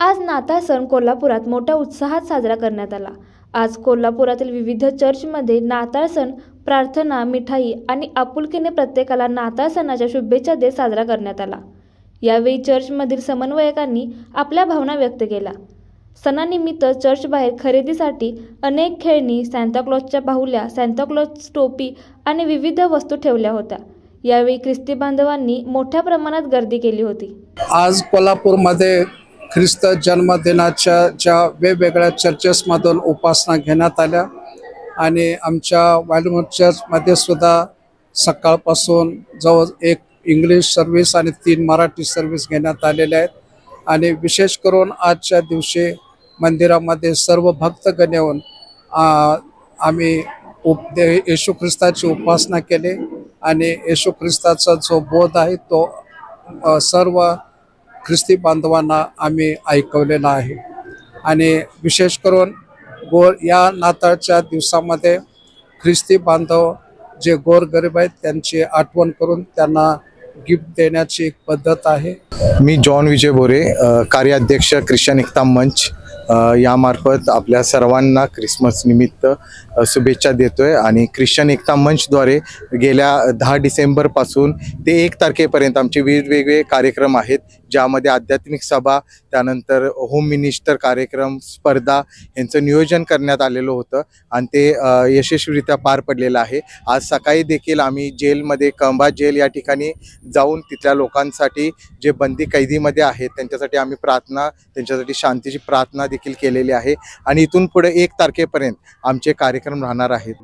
आज नाताळ सण कोल्हापुरात मोठ्या उत्साहात साजरा करण्यात आला। आज कोल्हापुरातील विविध चर्चमध्ये नाताळ सण प्रार्थना, मिठाई आणि आपुलकीने प्रत्येकाला नाताळ सणाच्या शुभेच्छा देत साजरा करण्यात आला। यावेळी चर्चमधील समन्वयकांनी आपल्या भावना व्यक्त केल्या। सणानिमित्त चर्चबाहेर खरेदीसाठी अनेक खेळणी, सांताक्लॉजच्या बाहुल्या, सांताक्लॉज टोपी आणि विविध वस्तू ठेवल्या होत्या। यावेळी ख्रिस्ती बांधवांनी मोठ्या प्रमाणात गर्दी केली होती। आज कोल्हापूरमध्ये ख्रिस्त जन्मदिनाच्या ज्या वेगवेगळ्या चर्चेसमधून उपासना घेण्यात आल्या आणि आमच्या व्हॉल्यूम चर्चमध्ये सुद्धा सकाळपासून जवळ एक इंग्लिश सर्व्हिस आणि 3 मराठी सर्व्हिस घेण्यात आलेल्या आहेत। आणि विशेष करून आजच्या दिवशी मंदिरामध्ये सर्व भक्तगण येऊन आम्ही येशू ख्रिस्ताची उपासना केली आणि येशू ख्रिस्ताचा जो बोध आहे तो सर्व ख्रिस्ती बांधवांना आम्ही ऐकवलेला आहे। आणि विशेष करून या नाताळच्या दिवसामध्ये ख्रिस्ती बांधव जे गोरगरीब आहेत त्यांची आठवण करून त्यांना गिफ्ट देण्याची एक पद्धत आहे। मी जॉन विजय बोरे, कार्याध्यक्ष ख्रिश्चन एकता मंच यामार्फत आपल्या सर्वांना ख्रिसमस निमित्त शुभेच्छा देतोय। आणि ख्रिश्चन एकता मंचद्वारे गेल्या 10 डिसेंबरपासून ते 1 तारखेपर्यंत आमचे वेगवेगळे कार्यक्रम आहेत, ज्यामध्ये आध्यात्मिक सभा, त्यानंतर होम मिनिस्टर कार्यक्रम, स्पर्धा यांचं नियोजन करण्यात आलेलं होतं आणि ते यशस्वीरित्या पार पडलेलं आहे। आज सकाळी देखील आम्ही जेलमध्ये कंबा जेल या ठिकाणी जाऊन तिथल्या लोकांसाठी जे बंदी कैदीमध्ये आहेत त्यांच्यासाठी आम्ही प्रार्थना, त्यांच्यासाठी शांतीची प्रार्थना देखील केलेली आहे। आणि इथून पुढे 1 तारखेपर्यंत आमचे कार्यक्रम राहणार आहेत।